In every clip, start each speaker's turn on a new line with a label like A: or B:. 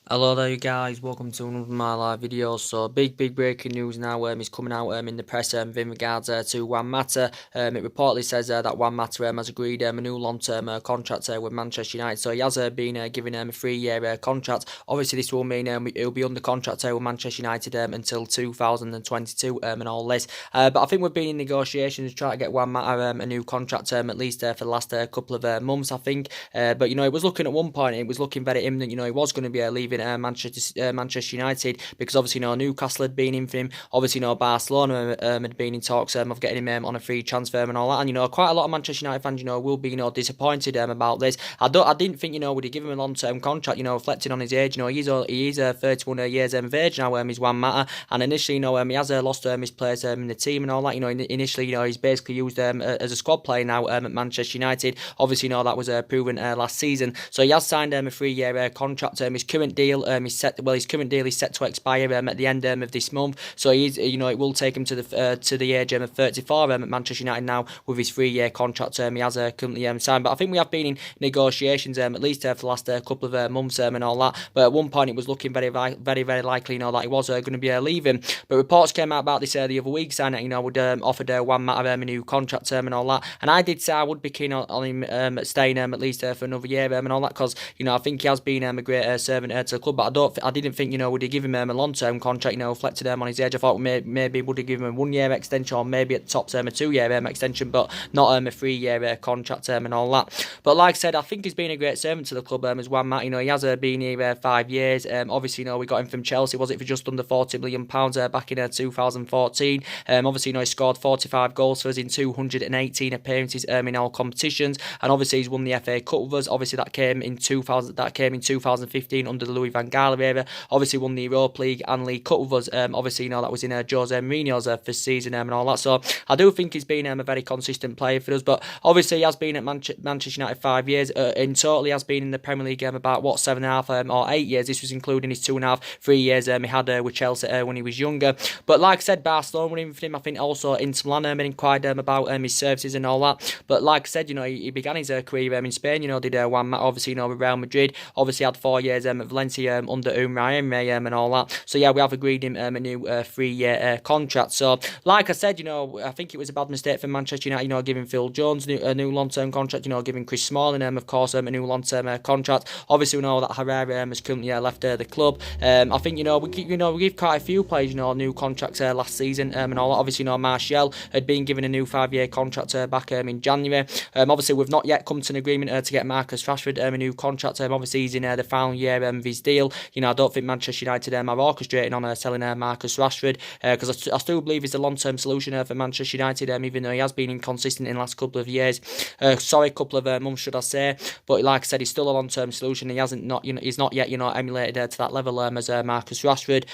A: Hello there, you guys. Welcome to another of my live videos. So, big breaking news now is coming out in the press in regards to Juan Mata. It reportedly says that Juan Mata has agreed a new long-term contract with Manchester United. So, he has been given a 3-year contract. Obviously, this will mean he'll be under contract with Manchester United until 2022 and all this. But I think we've been in negotiations trying to get Juan Mata a new contract at least for the last couple of months, I think. But, it was looking at one point, it was looking very imminent. He was going to be leaving Manchester United because obviously Newcastle had been in for him. Obviously Barcelona had been in talks of getting him on a free transfer and all that. And quite a lot of Manchester United fans will be disappointed about this. I didn't think would he give him a long-term contract. Reflecting on his age, he is 31 years of age now. He's Juan Mata, and initially he has lost his place in the team and all that. Initially he's basically used as a squad player now at Manchester United. Obviously that was proven last season. So he has signed a 3-year contract. His current deal is set. Well, his current deal is set to expire at the end of this month. So he's it will take him to the age of 34 at Manchester United now with his 3-year contract. He has currently signed. But I think we have been in negotiations at least for the last couple of months and all that. But at one point it was looking very likely that he was going to be leaving. But reports came out about this the other week saying that would offered Juan Mata a new contract and all that. And I did say I would be keen on him staying at least for another year and all that, because I think he has been a great servant to the club. But I didn't think would he give him a long-term contract, reflected on his age. I thought maybe would he give him a 1-year extension, or maybe at the top a 2-year extension, but not a 3-year contract and all that. But like I said, I think he's been a great servant to the club as Juan Mata. He has been here 5 years. Obviously we got him from Chelsea, was it, for just under £40 million back in 2014. Obviously he scored 45 goals for us in 218 appearances in all competitions, and obviously he's won the FA Cup with us. Obviously that came in 2015 under the Louis van Gaal era. Obviously won the Europa League and League Cup with us. Obviously that was in Jose Mourinho's first season and all that. So I do think he's been a very consistent player for us. But obviously he has been at Manchester United 5 years. In total he has been in the Premier League about 7.5 or 8 years. This was including his 2.5, 3 years he had with Chelsea when he was younger. But like I said, Barcelona were in for him. I think also Inter Milan inquired about his services and all that. But like I said, he began his career in Spain. Did Juan Mata, obviously with Real Madrid. Obviously had 4 years at Valencia under Unai Emery and all that. So yeah, we have agreed him a new 3-year contract. So like I said, I think it was a bad mistake for Manchester United, giving Phil Jones a new long-term contract, giving Chris Smalling of course a new long-term contract. Obviously we know that Herrera has currently left the club. I think we give quite a few players new contracts last season and all that. Obviously Martial had been given a new 5-year contract back in January. Obviously we've not yet come to an agreement to get Marcus Rashford a new contract. Obviously he's in the final year of his deal. I don't think Manchester United are orchestrating on selling Marcus Rashford, because I still believe he's a long-term solution for Manchester United, even though he has been inconsistent in the last couple of years. Couple of months should I say. But like I said, he's still a long-term solution. He hasn't he's not yet emulated to that level as Marcus Rashford.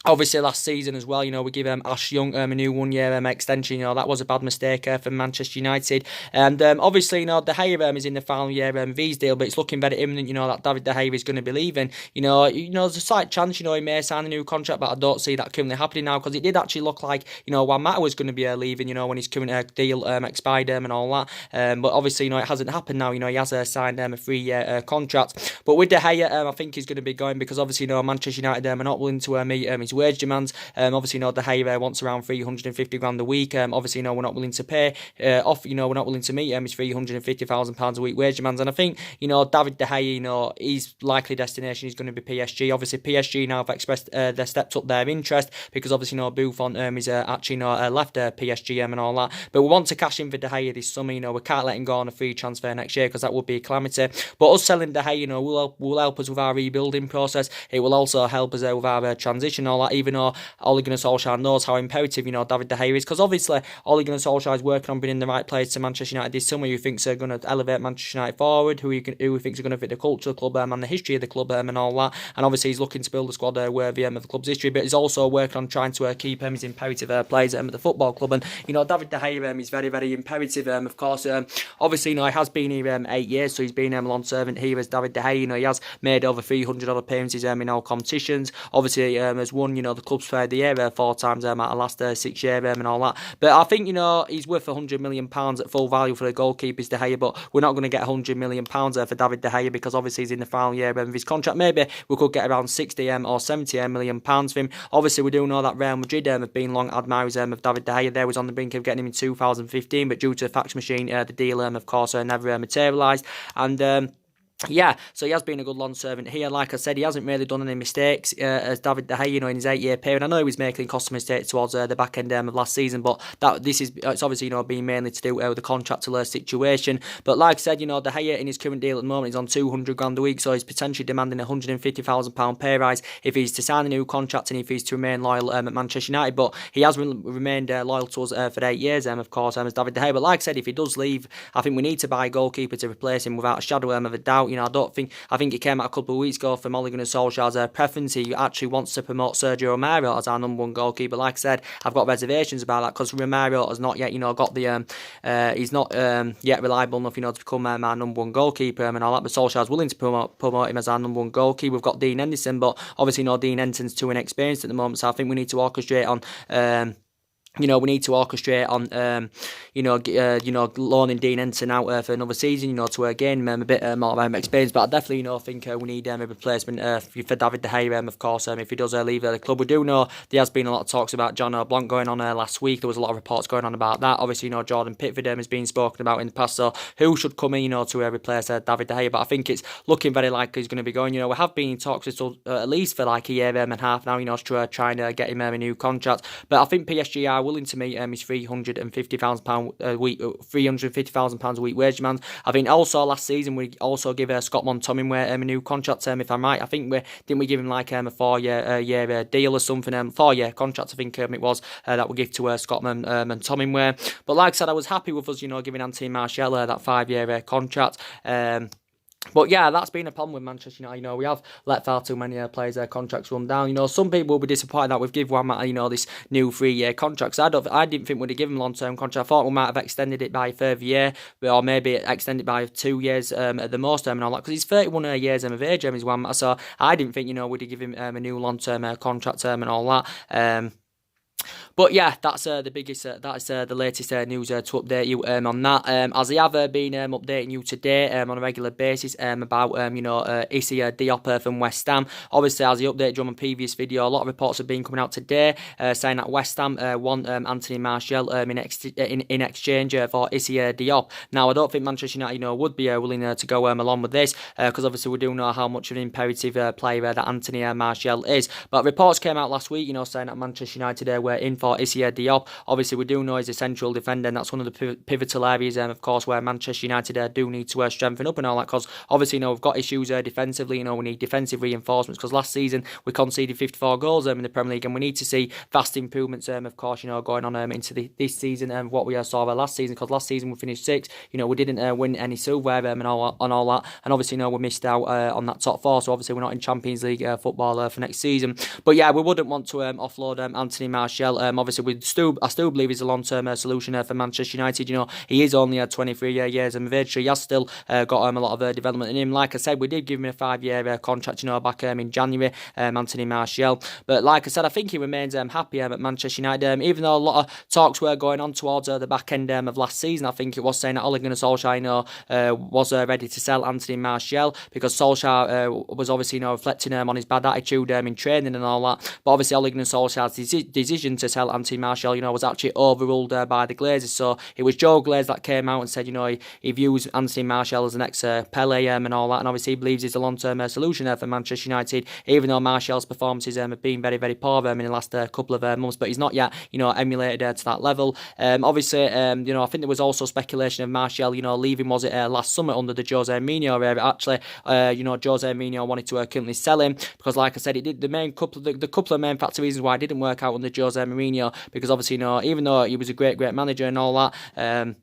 A: Obviously, last season as well, we give Ash Young a new 1-year extension. That was a bad mistake for Manchester United. And obviously, De Gea is in the final year of his deal, but it's looking very imminent, that David De Gea is going to be leaving. There's a slight chance, he may sign a new contract, but I don't see that currently happening now, because it did actually look like, Juan Mata was going to be leaving, when his current deal expired and all that. But obviously, it hasn't happened now. He has signed a 3-year contract. But with De Gea, I think he's going to be going, because obviously, Manchester United are not willing to meet his wage demands. Obviously, De Gea wants around 350 grand a week. Obviously, we're not willing to pay we're not willing to meet his £350,000 a week wage demands. And I think, David De Gea, his likely destination is going to be PSG. Obviously, PSG now have expressed their stepped up their interest, because obviously, Buffon is actually left PSG and all that. But we want to cash in for De Gea this summer. We can't let him go on a free transfer next year, because that would be a calamity. But us selling De Gea, will help us with our rebuilding process. It will also help us with our transition, all that. Even though Ole Gunnar Solskjaer knows how imperative David De Gea is, because obviously Ole Gunnar Solskjaer is working on bringing the right players to Manchester United this summer, who thinks are going to elevate Manchester United forward, who he thinks are going to fit the culture of the club and the history of the club and all that. And obviously he's looking to build a squad worthy of the club's history, but he's also working on trying to keep his imperative players at the football club. And David De Gea is very imperative. Of course, obviously he has been here 8 years, so he's been a long servant here as David De Gea. He has made over 300 odd appearances in all competitions. Obviously has won win, the club's player of the year 4 times out of the last 6 years and all that. But I think, he's worth £100 million at full value for the goalkeepers, De Gea, but we're not going to get £100 million for David De Gea because obviously he's in the final year of his contract. Maybe we could get around 60 or 70 million pounds for him. Obviously, we do know that Real Madrid have been long admirers of David De Gea. They was on the brink of getting him in 2015, but due to the fax machine, the deal, of course, never materialised. And yeah, so he has been a good long servant here. Like I said, he hasn't really done any mistakes as David De Gea, in his 8-year period. I know he was making costly mistakes towards the back end of last season, but it's obviously being mainly to do with the contractual situation. But like I said, De Gea in his current deal at the moment is on 200 grand a week, so he's potentially demanding a £150,000 pay rise if he's to sign a new contract and if he's to remain loyal at Manchester United. But he has remained loyal to us for 8 years, of course, as David De Gea. But like I said, if he does leave, I think we need to buy a goalkeeper to replace him without a shadow of a doubt. I think it came out a couple of weeks ago from Ole Gunnar Solskjaer's preference. He actually wants to promote Sergio Romero as our number one goalkeeper. Like I said, I've got reservations about that because Romero has not yet, got the he's not yet reliable enough, to become our number one goalkeeper and all that. But Solskjaer's willing to promote him as our number one goalkeeper. We've got Dean Henderson, but obviously, Dean Henderson's too inexperienced at the moment. So I think we need to orchestrate on. We need to orchestrate on, loaning Dean Henderson out for another season, to gain a bit more experience. But I definitely, think we need a replacement for David De Gea, of course, if he does leave the club. We do know there has been a lot of talks about John Blanc going on last week. There was a lot of reports going on about that. Obviously, Jordan Pickford has been spoken about in the past. So who should come in, to replace David De Gea? But I think it's looking very likely he's going to be going. We have been in talks at least for like a year and a half now, to try and get him a new contract. But I think PSG are willing to meet his £350,000 a week, £350,000 a week wage demand. I think also last season we also give Scott McTominay a new contract. If I'm right, I think we give him like a 4-year deal or something, 4-year contract. I think it was that we give to Scott McTominay. But like I said, I was happy with us, giving Anthony Martial that 5-year contract. But yeah, that's been a problem with Manchester United. We have let far too many players' contracts run down. Some people will be disappointed that we've given Juan Mata, this new 3-year contract. So I didn't think we'd give him a long-term contract. I thought we might have extended it by a further year, or maybe extended it by 2 years at the most, and all that. Because he's 31 years of age, he's Juan Mata. So I didn't think, we'd give him a new long-term contract and all that. But yeah, that's the biggest. That's the latest news to update you on that. As I have been updating you today on a regular basis about Issa Diop from West Ham. Obviously, as I updated you on my previous video, a lot of reports have been coming out today saying that West Ham want Anthony Martial in exchange for Issa Diop. Now, I don't think Manchester United would be willing to go along with this because obviously we do know how much of an imperative player that Anthony Martial is. But reports came out last week, saying that Manchester United were in for Issa Diop. Obviously, we do know he's a central defender, and that's one of the pivotal areas, of course, where Manchester United do need to strengthen up and all that. Because obviously, we've got issues defensively. We need defensive reinforcements. Because last season we conceded 54 goals in the Premier League, and we need to see vast improvements, of course, going on into this season and what we saw last season. Because last season we finished 6th. We didn't win any silverware and all that, and obviously, we missed out on that top 4. So obviously, we're not in Champions League football for next season. But yeah, we wouldn't want to offload Anthony Martial. Obviously, I still believe he's a long-term solution for Manchester United. He is only 23 years of age, so he has still got a lot of development in him. Like I said, we did give him a 5-year contract, back in January, Anthony Martial. But like I said, I think he remains happy at Manchester United. Even though a lot of talks were going on towards the back end of last season, I think it was saying that Ole Gunnar Solskjaer was ready to sell Anthony Martial because Solskjaer was obviously reflecting on his bad attitude in training and all that. But obviously, Ole Gunnar Solskjaer's decision to sell Anthony Martial, was actually overruled by the Glazers. So it was Joe Glaze that came out and said, he views Anthony Martial as an ex-Pele and all that, and obviously he believes he's a long-term solution for Manchester United, even though Martial's performances have been very, very poor in the last couple of months, but he's not yet, emulated to that level. Obviously, I think there was also speculation of Martial, leaving, was it last summer under the Jose Mourinho era. Actually, Jose Mourinho wanted to currently sell him because, like I said, it did the couple of main factor reasons why it didn't work out under Jose Mourinho, because obviously, even though he was a great manager and all that,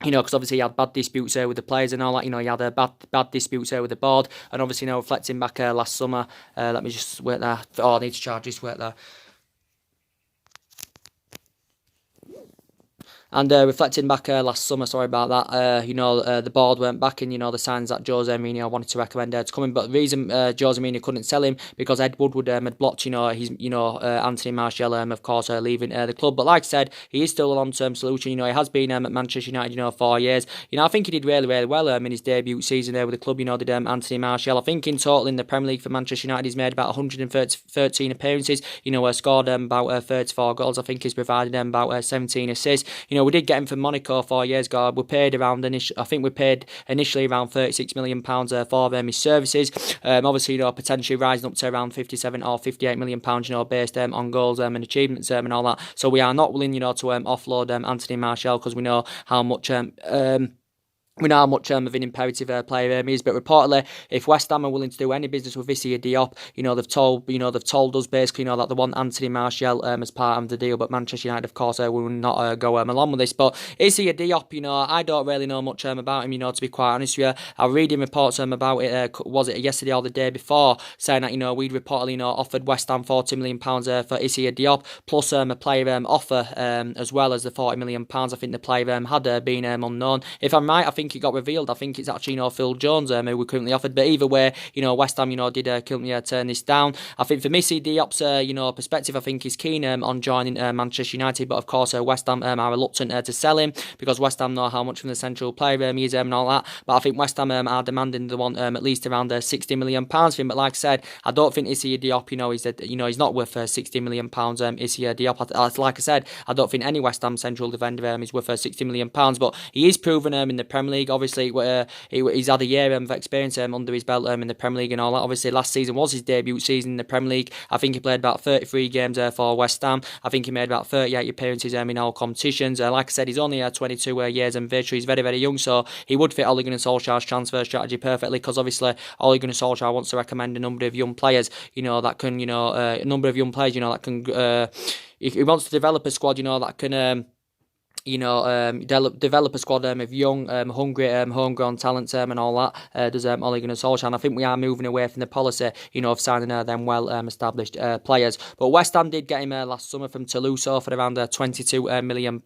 A: because obviously he had bad disputes with the players and all that. He had bad disputes with the board, and obviously reflecting back last summer. Let me just wait there. Oh, I need to charge this. Wait there. And reflecting back last summer, sorry about that, the board weren't backing, the signs that Jose Mourinho wanted to recommend to come in. But the reason Jose Mourinho couldn't sell him, because Ed Woodward had blocked, his, Anthony Martial, of course, leaving the club. But like I said, he is still a long-term solution. He has been at Manchester United, 4 years. I think he did really, really well in his debut season there with the club, did Anthony Martial. I think in total in the Premier League for Manchester United, he's made about 113 appearances, scored about 34 goals. I think he's provided about 17 assists. We did get him from Monaco 4 years ago. We paid initially around £36 million for his services. Obviously, potentially rising up to around £57 or £58 million, based on goals and achievements and all that. So we are not willing, to offload Anthony Martial, because we know how much of an imperative player he is. But reportedly, if West Ham are willing to do any business with Issa Diop, they've told us basically, that they want Anthony Martial as part of the deal. But Manchester United, of course, will not go along with this. But Issa Diop, I don't really know much about him, to be quite honest with you. I was reading reports about it. Was it yesterday or the day before, saying that we'd reportedly offered West Ham £40 million for Issa Diop, plus a player offer as well as the £40 million. I think the player had been unknown. If I'm right, I think it got revealed. I think it's actually Phil Jones who we currently offered. But either way, West Ham did currently turn this down. I think from Issa Diop's perspective, I think he's keen on joining Manchester United. But of course, West Ham are reluctant to sell him, because West Ham know how much from the central player he is and all that. But I think West Ham are demanding the one at least around £60 million for him. But like I said, I don't think Issa Diop, he's not worth £60 million. Issa Diop, like I said, I don't think any West Ham central defender is worth £60 million. But he is proven in the Premier League. Obviously, he's had a year of experience under his belt in the Premier League and all that. Obviously, last season was his debut season in the Premier League. I think he played about 33 games for West Ham. I think he made about 38 appearances in all competitions. Like I said, he's only 22 years and virtually he's very, very young, so he would fit Ole Gunnar Solskjaer's transfer strategy perfectly, because obviously Ole Gunnar Solskjaer wants to recommend a number of young players, that can, a number of young players, that can, he wants to develop a squad, that can, develop a squad of young, hungry, homegrown talents and all that. Does Ole Gunnar Solskjaer, and I think we are moving away from the policy, of signing them established players. But West Ham did get him last summer from Toulouse for around £22 million.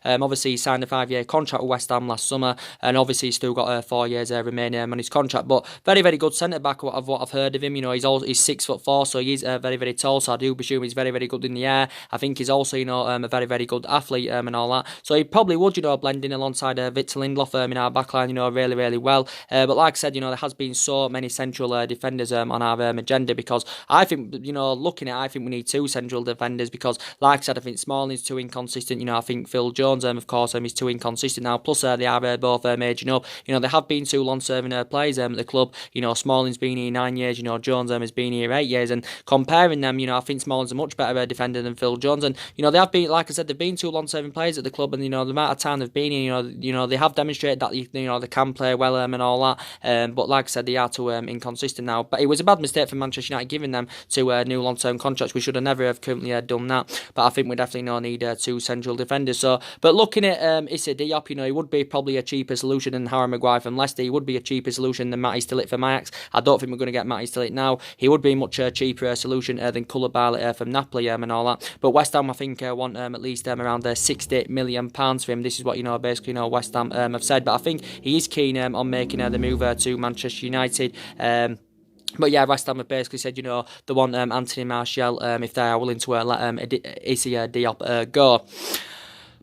A: Obviously, he signed a 5-year contract with West Ham last summer, and obviously he's still got 4 years remaining on his contract. But very, very good centre back of what I've heard of him. He's 6'4", so he's very, very tall. So I do presume he's very, very good in the air. I think he's also, a very, very good athlete and all that. So he probably would, blend in alongside Victor Lindelof in our backline, really, really well. But like I said, there has been so many central defenders on our agenda, because I think, looking at it, I think we need 2 central defenders, because like I said, I think Smalling's too inconsistent. I think Phil Jones, of course, is too inconsistent now. Plus, they are both aging up. They have been 2 long-serving players at the club. Smalling's been here 9 years. Jones has been here 8 years. And comparing them, I think Smalling's a much better defender than Phil Jones. And they have been, like I said, they've been 2 long-serving players at the club. And the amount of time they've been here, they have demonstrated that they can play well and all that. But like I said, they are too inconsistent now. But it was a bad mistake for Manchester United giving them 2 new long-term contracts. We should have never have currently done that. But I think we definitely need 2 central defenders. So, but looking at Issa Diop, he would be probably a cheaper solution than Harry Maguire from Leicester. He would be a cheaper solution than Matty Stillett from Ajax. I don't think we're going to get Matty Stillett now. He would be a much cheaper solution than Koulibaly from Napoli and all that. But West Ham, I think, want at least around £60 million for him. This is what basically West Ham have said. But I think he is keen on making the move to Manchester United. But yeah, West Ham have basically said, they want Anthony Martial if they are willing to let Issa Diop go.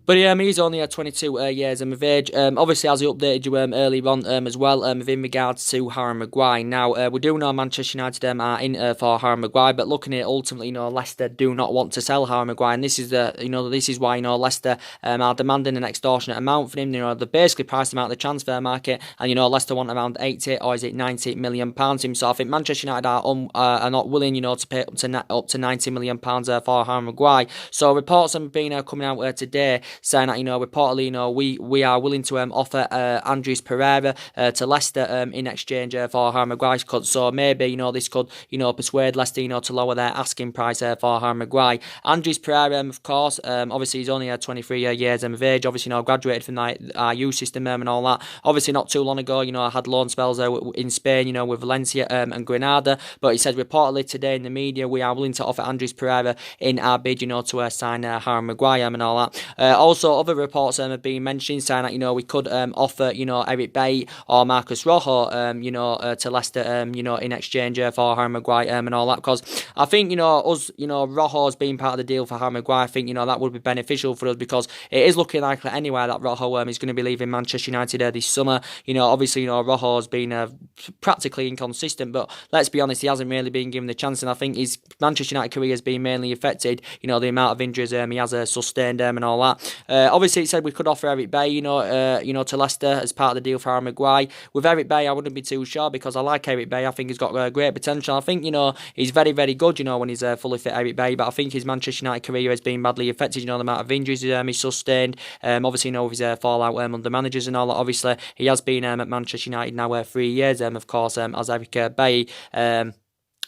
A: But he's only 22 years of age. Obviously, as he updated you earlier on as well, with in regards to Harry Maguire. Now, we do know Manchester United are in for Harry Maguire, but looking at it, ultimately, Leicester do not want to sell Harry Maguire, and this is this is why Leicester are demanding an extortionate amount for him. They basically priced him out of the transfer market, and Leicester want around 80 or is it 90 million pounds him. So I think Manchester United are not willing, to pay up to 90 million pounds for Harry Maguire. So reports have been coming out today, saying that reportedly we are willing to offer Andres Pereira to Leicester in exchange for Harry Maguire. So maybe this could persuade Leicester to lower their asking price for Harry Maguire. Andres Pereira, of course, obviously he's only 23 years of age. Obviously graduated from our youth system and all that. Obviously not too long ago I had loan spells in Spain with Valencia and Granada. But he said reportedly today in the media we are willing to offer Andres Pereira in our bid to sign Harry Maguire and all that. also other reports have been mentioning saying that, you know, we could offer, you know, Eric Bailly or Marcus Rojo, you know, to Leicester, you know, in exchange for Harry Maguire and all that, because I think, you know, us, you know, Rojo's being part of the deal for Harry Maguire. I think, you know, that would be beneficial for us, because it is looking likely anyway that Rojo is going to be leaving Manchester United this summer. You know, obviously, you know, Rojo's been practically inconsistent, but let's be honest, he hasn't really been given the chance, and I think his Manchester United career has been mainly affected, you know, the amount of injuries he has sustained and all that. Obviously, it said we could offer Eric Bailly, you know, to Leicester as part of the deal for Harry Maguire. With Eric Bailly, I wouldn't be too sure, because I like Eric Bailly. I think he's got great potential. I think, you know, he's very, very good, you know, when he's fully fit, Eric Bailly, but I think his Manchester United career has been badly affected, you know, the amount of injuries he's sustained. Obviously, you know, with his fallout under managers and all that. Obviously, he has been at Manchester United now 3 years, of course, as Eric Bailly.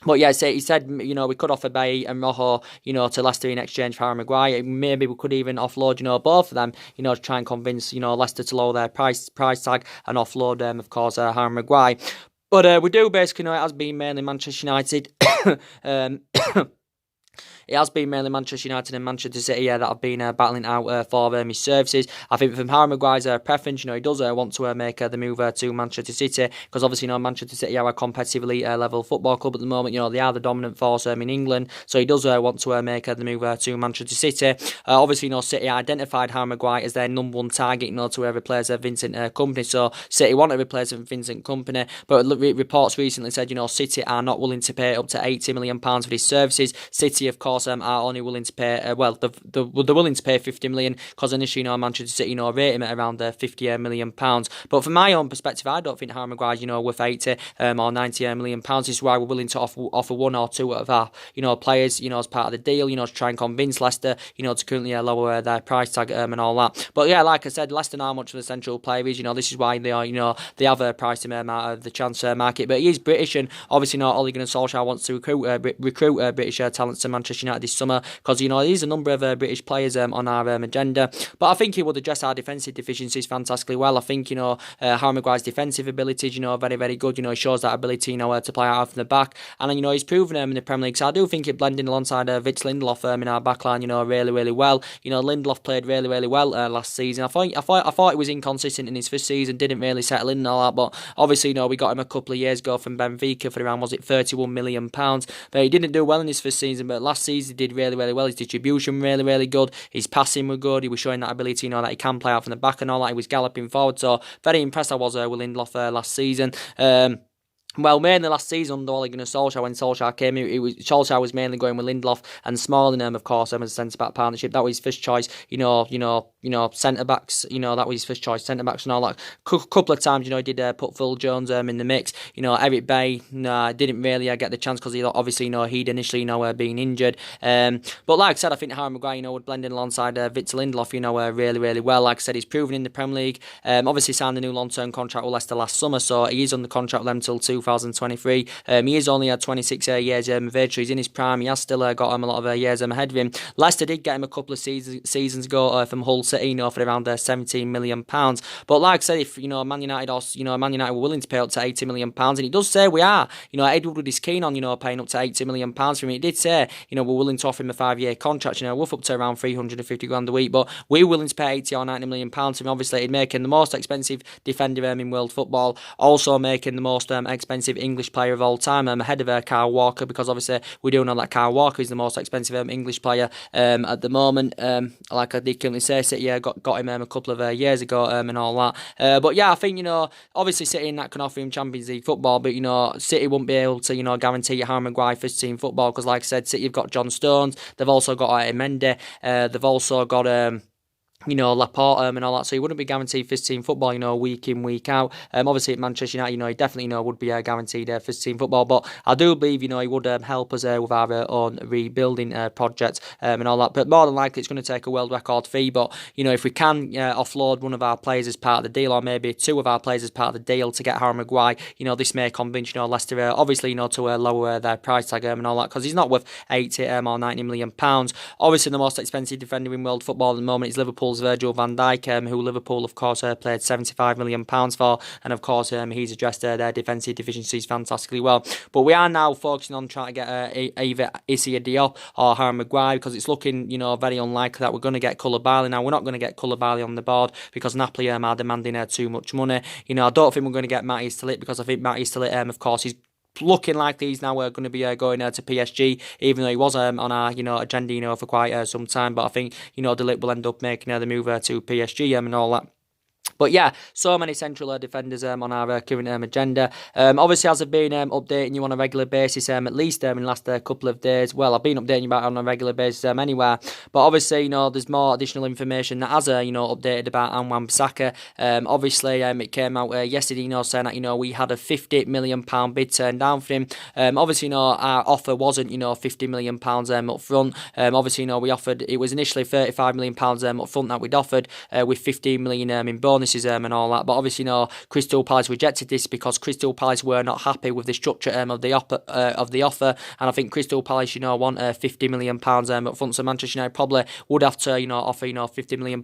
A: But yeah, he said, you know, we could offer Bailly and Rojo, you know, to Leicester in exchange for Harry Maguire. Maybe we could even offload, you know, both of them, you know, to try and convince, you know, Leicester to lower their price tag and offload, of course, Harry Maguire. But we do basically know it has been mainly Manchester United. It has been mainly Manchester United and Manchester City that have been battling out for his services. I think from Harry Maguire's preference, you know, he does want to make the move to Manchester City, because obviously, you know, Manchester City are a competitive elite level football club at the moment. You know, they are the dominant force in England, so he does want to make the move to Manchester City. Obviously, you know, City identified Harry Maguire as their number one target, you know, to replace Vincent Kompany. So City want to replace Vincent Kompany, but reports recently said, you know, City are not willing to pay up to £80 million for his services. City, of course, are only willing to pay, they're willing to pay £50 million, because initially, you know, Manchester City, you know, rate him at around £50 million. But from my own perspective, I don't think Harry Maguire, you know, worth 80 or £90 million. This is why we're willing to offer one or two of our, you know, players, you know, as part of the deal, you know, to try and convince Leicester, you know, to currently lower their price tag and all that. But yeah, like I said, Leicester are much of the central player is, you know, this is why they are, you know, they have priced him out of the transfer market. But he is British, and obviously, you know, Ole Gunnar Solskjaer wants to recruit British talents to Manchester United this summer, because, you know, there's a number of British players on our agenda. But I think he would address our defensive deficiencies fantastically well. I think, you know, Harry Maguire's defensive abilities, you know, are very, very good. You know, he shows that ability, you know, to play out from the back, and you know, he's proven in the Premier League. So I do think it blending alongside Vitz Lindelof in our backline, you know, really, really well. You know, Lindelof played really, really well last season. I thought he was inconsistent in his first season, didn't really settle in and all that. But obviously, you know, we got him a couple of years ago from Benfica for around, was it £31 million? But he didn't do well in his first season. But last season he did really, really well. His distribution really, really good. His passing were good. He was showing that ability, you know, that he can play out from the back and all that. He was galloping forward. So very impressed I was with Lindelof last season. Well, mainly last season under Ole Gunnar Solskjaer, when Solskjaer came, Solskjaer was mainly going with Lindelof and Smalling, of course, as a centre-back partnership. That was his first choice, you know, centre-backs, you know, that was his first choice, centre-backs and all that. Couple of times, you know, he did put Phil Jones in the mix. You know, Eric Bailly, didn't really get the chance, because he obviously, you know, he'd initially, you know, been injured. But like I said, I think Harry Maguire, you know, would blend in alongside Vitz Lindelof, you know, really, really well. Like I said, he's proven in the Premier League. Obviously signed a new long-term contract with Leicester last summer, so he is on the contract with them till 2023. He is only had 26 years of age, so he's in his prime. He has still got a lot of years ahead of him. Leicester did get him a couple of seasons ago from Hull City, you know, for around £17 million. But like I said, if, you know, Man United were willing to pay up to £80 million, and he does say we are, you know, Ed Woodward is keen on, you know, paying up to £80 million for him. He did say, you know, we're willing to offer him a 5-year contract, you know, worth up to around 350 grand a week, but we're willing to pay 80 or 90 million pounds for him. Obviously, he'd make him the most expensive defender in world football, also making the most expensive English player of all time, ahead of Kyle Walker, because obviously we do know that Kyle Walker is the most expensive English player at the moment. Like I did currently say, City got him a couple of years ago and all that. But yeah, I think, you know, obviously City and that can offer him Champions League football, but, you know, City wouldn't be able to, you know, guarantee Harry Maguire first team football, because like I said, City have got John Stones, they've also got Mendy, they've also got you know, Laporte and all that, so he wouldn't be guaranteed first team football, you know, week in, week out. Obviously at Manchester United, you know, he definitely, you know, would be guaranteed first team football, but I do believe, you know, he would help us with our own rebuilding project and all that. But more than likely it's going to take a world record fee, but, you know, if we can offload one of our players as part of the deal, or maybe two of our players as part of the deal to get Harry Maguire, you know, this may convince, you know, Leicester obviously, you know, to lower their price tag and all that, because he's not worth 80 or 90 million pounds. Obviously the most expensive defender in world football at the moment is Liverpool's Liverpool's Virgil van Dijk, who Liverpool, of course, paid £75 million for, and of course, he's addressed their defensive deficiencies fantastically well. But we are now focusing on trying to get either Issa Diop or Harry Maguire, because it's looking, very unlikely that we're going to get Koulibaly. Now, we're not going to get Koulibaly on the board because Napoli are demanding too much money. I don't think we're going to get Matty Stilic, because I think Matty Stilic, of course, he's looking like he's now going to be going to PSG, even though he was on our agenda for quite some time. But I think De Ligt will end up making the move to PSG and all that. But yeah, so many central defenders on our current agenda. Obviously, as I've been updating you on a regular basis, at least in the last couple of days. Well, I've been updating you about it on a regular basis anyway. But obviously, there's more additional information that has updated about Wan-Bissaka. Obviously, it came out yesterday, saying that we had a £50 million bid turned down for him. Obviously, our offer wasn't £50 million up front. Obviously, we offered, it was initially £35 million up front that we'd offered, with £15 million in bonuses and all that. But obviously, Crystal Palace rejected this because Crystal Palace were not happy with the structure of the offer, and I think Crystal Palace, want £50 million up front. So Manchester United probably would have to, offer £50 million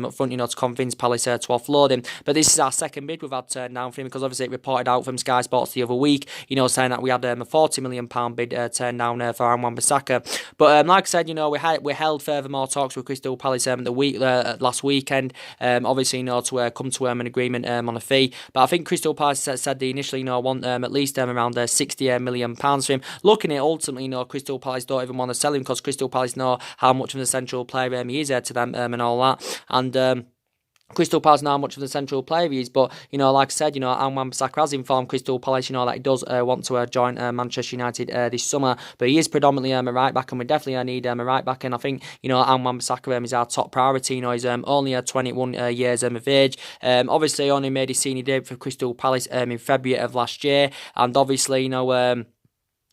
A: up front, to convince Palace to offload him. But this is our second bid we've had turned down for him, because obviously it reported out from Sky Sports the other week, saying that we had a £40 million bid turned down for Wan-Bissaka. But like I said, we held furthermore talks with Crystal Palace last weekend. Obviously, to come to an agreement on a fee. But I think Crystal Palace said they initially want at least around £60 million for him. Looking at ultimately, Crystal Palace don't even want to sell him, because Crystal Palace know how much of a central player he is to them and all that. And Crystal Palace know how much of the central player he is, but, like I said, Wan-Bissaka has informed Crystal Palace, that he does want to join Manchester United this summer, but he is predominantly a right back, and we definitely need a right back, and I think, Wan-Bissaka is our top priority. He's only 21 years of age. Obviously, only made his senior debut for Crystal Palace in February of last year, and obviously,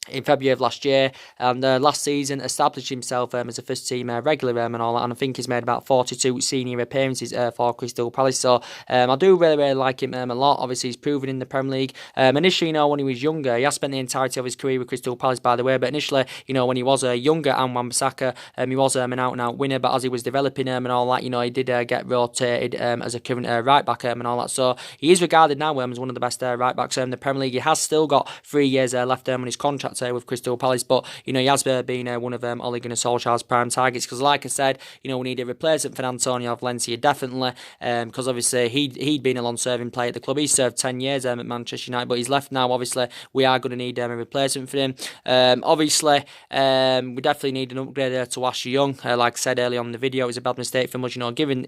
A: in February of last year, and last season established himself as a first team regular and all that, and I think he's made about 42 senior appearances for Crystal Palace. So I do really like him a lot. Obviously, he's proven in the Premier League. Initially, when he was younger, he has spent the entirety of his career with Crystal Palace, by the way, but initially, when he was younger, Wan-Bissaka, he was an out-and-out winner, but as he was developing and all that, he did get rotated as a current right back and all that. So he is regarded now as one of the best right backs in the Premier League. He has still got 3 years left on his contract with Crystal Palace, but he has been one of Ole Gunnar Solskjaer's prime targets, because like I said, we need a replacement for Antonio Valencia, definitely, because obviously he'd been a long-serving player at the club. He served 10 years at Manchester United, but he's left now. Obviously, we are going to need a replacement for him. Obviously, we definitely need an upgrade to Ashley Young. Like I said earlier on in the video, it was a bad mistake from us, giving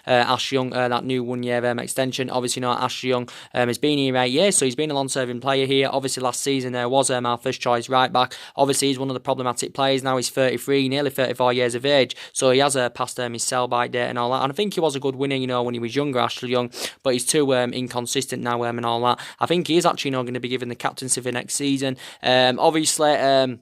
A: Ashley Young that new 1 year extension. Obviously, Ashley Young has been here 8 years, so he's been a long-serving player here. Obviously, last season there was our first choice right back. Obviously, he's one of the problematic players. Now he's 33, nearly 34 years of age, so he has passed his sell-by date and all that. And I think he was a good winner, when he was younger, Ashley Young, but he's too inconsistent now and all that. I think he is actually going to be given the captaincy for next season. Obviously,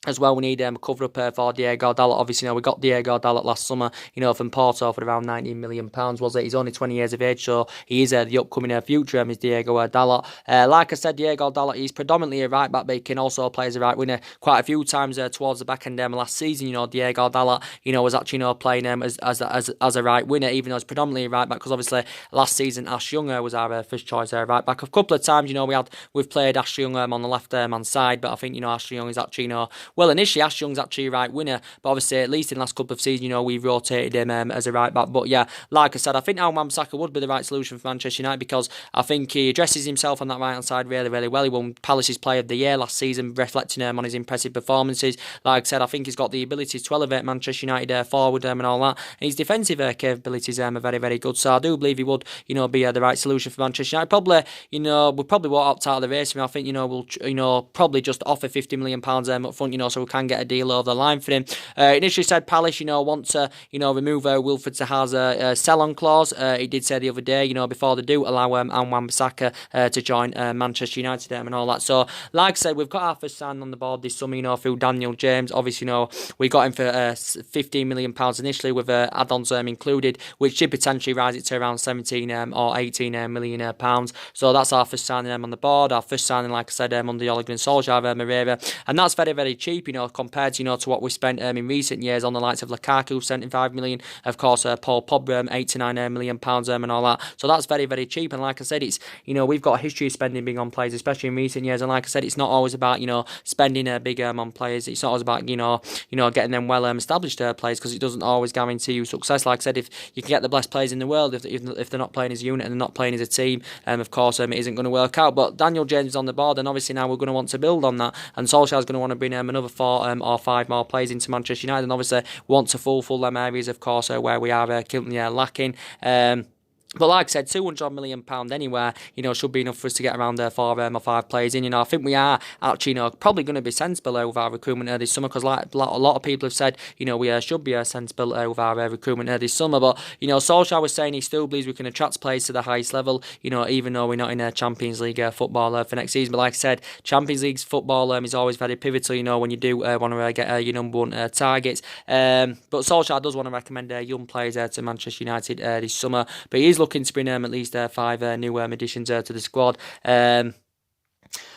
A: as well, we need a cover-up for Diego Dalot. Obviously, we got Diego Dalot last summer, from Porto for around £19 million, was it? He's only 20 years of age, so he is the upcoming future, is Diego Dalot. Like I said, Diego Dalot, he's predominantly a right-back, but he can also play as a right winger quite a few times towards the back end last season. Diego Dalot, was actually, playing as a right winger, even though he's predominantly a right-back, because obviously last season Ash Young was our first choice right-back. A couple of times, we've played Ash Young on the left-hand side, but I think, Ash Young is actually, well, initially, Ash Young's actually a right winner, but obviously, at least in the last couple of seasons, we've rotated him as a right back. But yeah, like I said, I think Wan-Bissaka would be the right solution for Manchester United, because I think he addresses himself on that right hand side really, really well. He won Palace's Player of the Year last season, reflecting on his impressive performances. Like I said, I think he's got the ability to elevate Manchester United forward and all that. And his defensive capabilities are very, very good. So I do believe he would, be the right solution for Manchester United. Probably, we probably won't opt out of the race. I think, we'll, probably just offer £50 million up front, so we can get a deal over the line for him. Initially said Palace, want to, remove Wilfred Zaha's sell-on clause. He did say the other day, before they do allow Wan-Bissaka to join Manchester United and all that. So, like I said, we've got our first sign on the board this summer, through Daniel James. Obviously, we got him for £15 million initially, with add-ons included, which should potentially rise it to around 17 or 18 million pounds. So that's our first signing on the board. Our first signing, like I said, under Ole Gunnar Solskjaer, Moreira, and that's very, very cheap. cheap, compared to, to what we spent in recent years on the likes of Lukaku, 75 million, of course, Paul Pogba, 8 to 9 million pounds, and all that. So that's very, very cheap. And like I said, it's, we've got a history of spending big on players, especially in recent years. And like I said, it's not always about, spending big on players. It's not always about, getting them well established players, because it doesn't always guarantee you success. Like I said, if you can get the best players in the world, if they're not playing as a unit and they're not playing as a team, of course, it isn't going to work out. But Daniel James is on the board, and obviously now we're going to want to build on that. And Solskjaer's going to want to bring another 4 or 5 more players into Manchester United, and obviously want to fulfil them areas, of course, where we are currently lacking. But like I said, £200 million anywhere, should be enough for us to get around 4 or 5 players in. I think we are actually, probably going to be sensible with our recruitment this summer, because like a lot of people have said, we should be sensible with our recruitment this summer. But, Solskjaer was saying he still believes we can attract players to the highest level, even though we're not in a Champions League football for next season. But like I said, Champions League football is always very pivotal, when you do want to get your number 1 targets. But Solskjaer does want to recommend young players to Manchester United this summer. But he is looking to bring at least 5 new additions to the squad.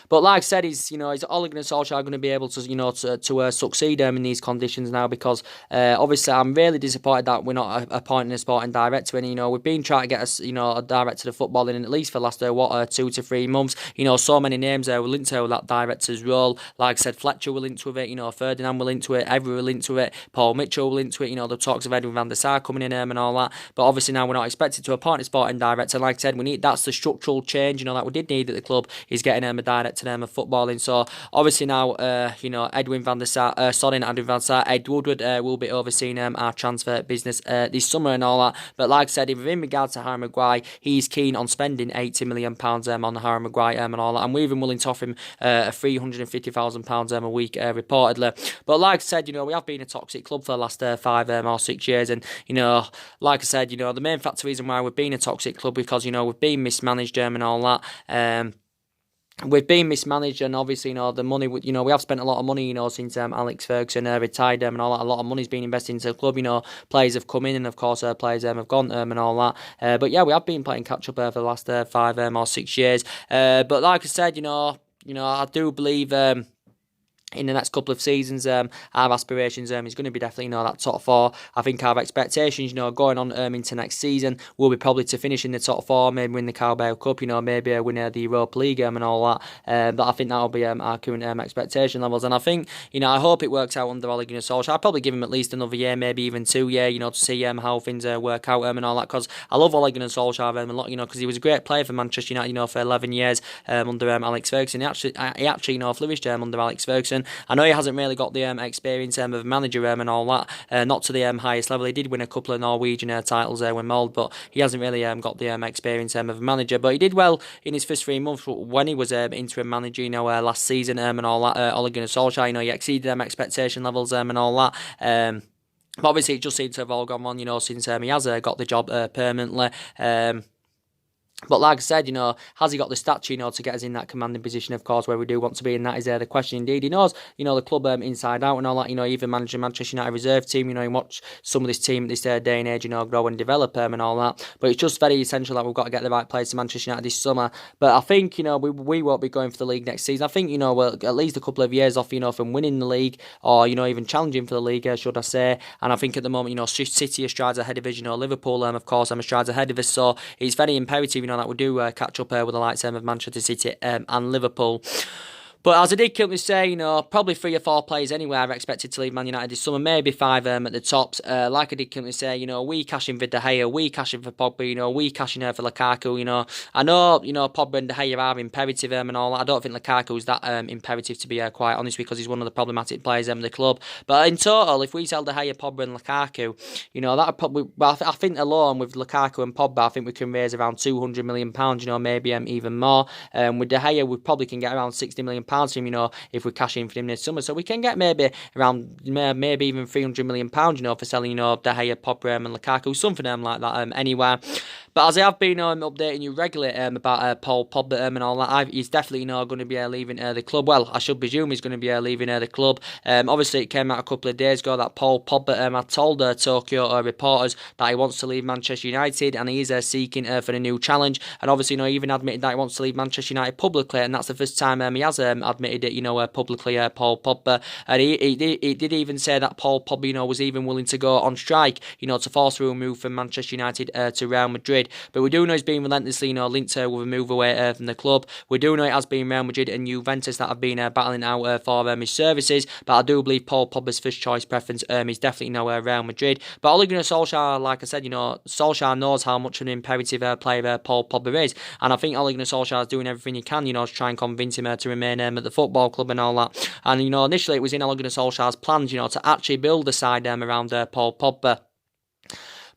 A: But like I said, is Ole Gunnar Solskjaer going to be able to succeed in these conditions now? Because obviously I'm really disappointed that we're not appointing a sporting director. And we've been trying to get a director of football in at least for the last 2 to 3 months. So many names were linked to that director's role. Like I said, Fletcher were linked to it. Ferdinand were linked to it. Everyone were linked to it. Paul Mitchell were linked to it. The talks of Edwin van der Sar coming in and all that. But obviously now we're not expected to appoint a sporting director. Like I said, that's the structural change that we did need at the club, is getting a director of footballing. So obviously now Edwin van der Sar, Ed Woodward will be overseeing our transfer business this summer and all that. But like I said, in regards to Harry Maguire, he's keen on spending £80 million on Harry Maguire and all that, and we're even willing to offer him £350,000 a week reportedly. But like I said, we have been a toxic club for the last 5 or 6 years, and like I said, the main factor reason why we've been a toxic club, because we've been mismanaged and all that. We've been mismanaged, and obviously, the money, we have spent a lot of money, since Alex Ferguson retired, and all that. A lot of money's been invested into the club, players have come in, and of course, players have gone, and all that. But yeah, we have been playing catch up for the last 5 or 6 years. But like I said, I do believe in the next couple of seasons, our aspirations is going to be definitely that top 4. I think our expectations, going on into next season, will be probably to finish in the top 4, maybe win the Carabao Cup, maybe win the Europa League and all that. But I think that'll be our current expectation levels, and I think I hope it works out under Ole Gunnar Solskjaer. I'll probably give him at least another year, maybe even 2 years, to see how things work out and all that. Because I love Ole Gunnar Solskjaer a lot, because he was a great player for Manchester United, for 11 years under Alex Ferguson. He actually flourished under Alex Ferguson. I know he hasn't really got the experience of a manager and all that, not to the highest level. He did win a couple of Norwegian titles with Mold, but he hasn't really got the experience of a manager. But he did well in his first 3 months when he was interim manager, last season and all that. Ole Gunnar Solskjaer, he exceeded them expectation levels and all that. But obviously, it just seems to have all gone on, since he has got the job permanently. But like I said, has he got the stature, to get us in that commanding position, of course, where we do want to be, and that is the question indeed. He knows, the club inside out and all that, even managing Manchester United reserve team, he watch some of this team at this day and age, grow and develop and all that. But it's just very essential that we've got to get the right players to Manchester United this summer. But I think, we won't be going for the league next season. I think, we're at least a couple of years off, from winning the league, or, even challenging for the league, should I say. And I think at the moment, City are strides ahead of us, Liverpool, of course, strides ahead of us. So it's very imperative, that we do catch up with the likes of Manchester City and Liverpool. But as I did currently say, probably 3 or 4 players anywhere are expected to leave Man United this summer, maybe 5 at the tops. Like I did currently say, we cash in for De Gea, we cash in for Pogba, we cash in for Lukaku. I know, Pogba and De Gea are imperative and all that. I don't think Lukaku is that imperative, to be quite honest, because he's one of the problematic players in the club. But in total, if we sell De Gea, Pogba and Lukaku, that would probably, well, I think alone with Lukaku and Pogba, I think we can raise around £200 million, maybe even more. With De Gea, we probably can get around £60 million from him, if we cash in for him this summer. So we can get maybe around, maybe even £300 million, for selling, De Gea, Pogba and Lukaku, something like that, anywhere. But as I have been updating you regularly about Paul Pogba and all that, he's definitely going to be leaving the club. Well, I should presume he's going to be leaving the club. Obviously, it came out a couple of days ago that Paul Pogba had told Tokyo reporters that he wants to leave Manchester United and he is seeking for a new challenge. And obviously, he even admitted that he wants to leave Manchester United publicly, and that's the first time he has admitted it, publicly, Paul Pogba. And he did even say that Paul Pogba, was even willing to go on strike, to force through a move from Manchester United to Real Madrid. But we do know he's been relentlessly, linked with a move away from the club. We do know it has been Real Madrid and Juventus that have been battling out for his services. But I do believe Paul Pogba's first choice preference is definitely Real Madrid. But Ole Gunnar Solskjaer, like I said, Solskjaer knows how much of an imperative player Paul Pogba is, and I think Ole Gunnar Solskjaer is doing everything he can, to try and convince him to remain at the football club and all that. And initially it was in Ole Gunnar Solskjaer's plans, to actually build a side around Paul Pogba.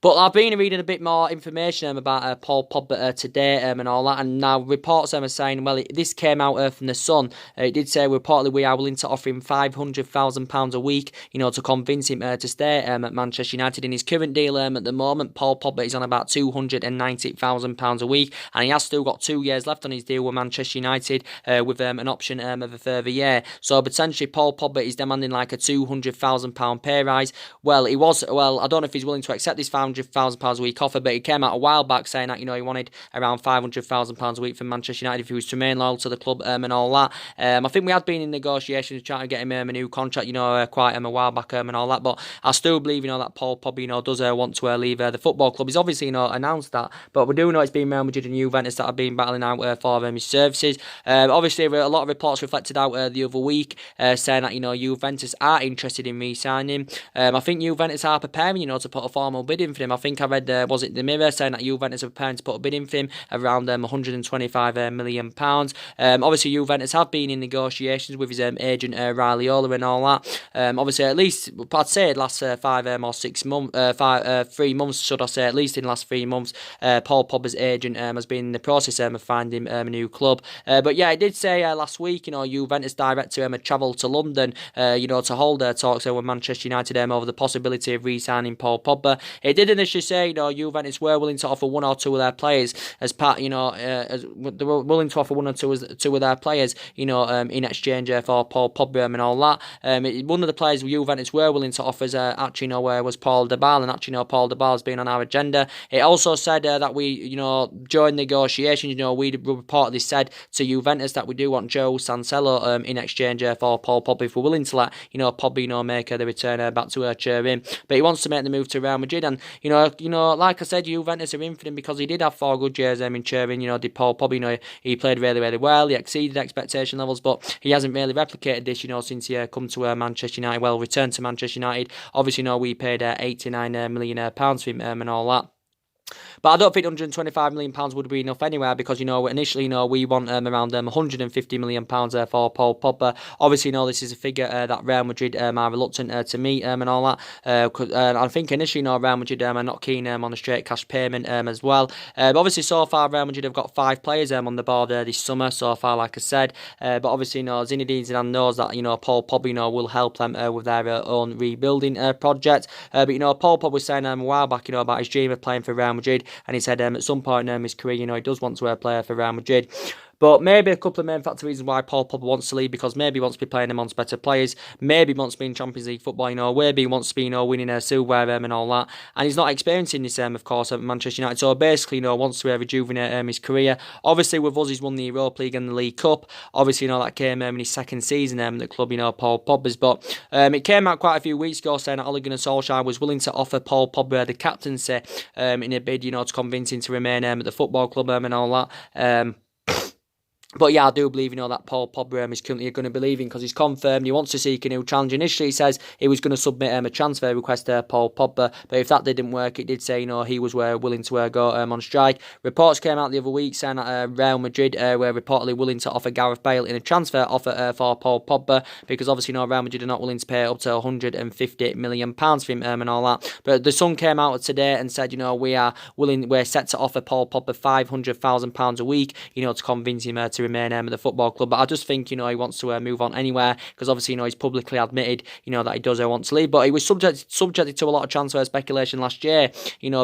A: But I've been reading a bit more information about Paul Pogba today and all that, and now reports are saying, well, this came out from The Sun. It did say reportedly we are willing to offer him £500,000 a week, to convince him to stay at Manchester United. In his current deal at the moment, Paul Pogba is on about £290,000 a week, and he has still got 2 years left on his deal with Manchester United with an option of a further year. So potentially Paul Pogba is demanding like a £200,000 pay rise. Well, I don't know if he's willing to accept this £500,000 a week offer, but he came out a while back saying that, he wanted around £500,000 a week from Manchester United if he was to remain loyal to the club and all that. I think we had been in negotiations trying to get him a new contract, quite a while back and all that, but I still believe, that Paul Pogba, does want to leave the football club. He's obviously, announced that, but we do know it's been Real Madrid and Juventus that have been battling out for his services. Obviously, a lot of reports reflected out the other week saying that, Juventus are interested in re-signing him. I think Juventus are preparing, to put a formal bid in for him. I think I read, was it the Mirror, saying that Juventus are preparing to put a bid in for him around £125 million. Obviously, Juventus have been in negotiations with his agent Raiola and all that. Obviously, at least, I'd say it lasts 5 or 6 months, 3 months, should I say, at least in the last 3 months, Paul Pogba's agent has been in the process of finding him a new club. But yeah, it did say last week, Juventus director had travelled to London, to hold talks with Manchester United over the possibility of re-signing Paul Pogba. It did initially say, Juventus were willing to offer 1 or 2 of their players as part, they were willing to offer 1 or 2 of their players, in exchange for Paul Pogba and all that. One of the players Juventus were willing to offer actually, was Paul Dybala, and actually, Paul Dybala has been on our agenda. It also said that we, during negotiations, we reportedly said to Juventus that we do want Joe Cancelo in exchange for Paul Pogba if we're willing to let, Pogba, make the return back to Turin. But he wants to make the move to Real Madrid, and like I said, Juventus are in for him because he did have 4 good years in Turin. Did Paul Pogba, he played really, really well. He exceeded expectation levels, but he hasn't really replicated this, since he come to Manchester United. Well, returned to Manchester United. Obviously, we paid £89 million for him and all that. But I don't think £125 million would be enough anywhere because, initially, we want around £150 million for Paul Pogba. Obviously, this is a figure that Real Madrid are reluctant to meet and all that. I think initially, Real Madrid are not keen on a straight cash payment as well. Obviously, so far, Real Madrid have got 5 players on the board this summer so far, like I said. But obviously, Zinedine Zidane knows that, Paul Pogba, will help them with their own rebuilding project. But, Paul Pogba was saying a while back, about his dream of playing for Real Madrid. And he said at some point in his career, he does want to play for Real Madrid. But maybe a couple of main factor reasons why Paul Pogba wants to leave, because maybe he wants to be playing amongst better players, maybe he wants to be in Champions League football, maybe he wants to be, winning a silverware and all that, and he's not experiencing this, of course, at Manchester United, so basically, wants to rejuvenate his career. Obviously, with us, he's won the Europa League and the League Cup. Obviously, that came in his second season at the club, Paul Pogba's, but it came out quite a few weeks ago saying that Ole Gunnar Solskjaer was willing to offer Paul Pogba the captaincy in a bid, to convince him to remain at the football club and all that. But yeah, I do believe, that Paul Pogba is currently going to be leaving because he's confirmed he wants to seek a new challenge. Initially, he says he was going to submit a transfer request to Paul Pogba, but if that didn't work, it did say, he was willing to go on strike. Reports came out the other week saying that Real Madrid were reportedly willing to offer Gareth Bale in a transfer offer for Paul Pogba, because obviously, Real Madrid are not willing to pay up to £150 million for him and all that. But the Sun came out today and said, we're set to offer Paul Pogba £500,000 a week, to convince him to remain at the football club. But I just think, he wants to move on anywhere, because obviously, he's publicly admitted, that he does want to leave. But he was subjected to a lot of transfer speculation last year,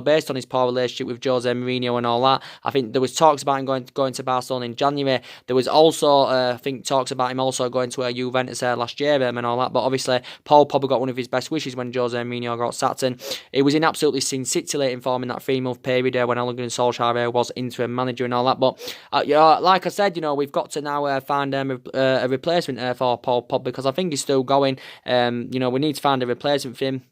A: based on his poor relationship with Jose Mourinho and all that. I think there was talks about him going to Barcelona in January. There was also, I think, talks about him also going to Juventus last year and all that. But obviously, Paul Pogba got one of his best wishes when Jose Mourinho got sacked, and it was in absolutely scintillating form in that 3-month period when Ole Gunnar Solskjaer was interim manager and all that. But like I said, we've got to now find a replacement for Paul Pogba, because I think he's still going. We need to find a replacement for him,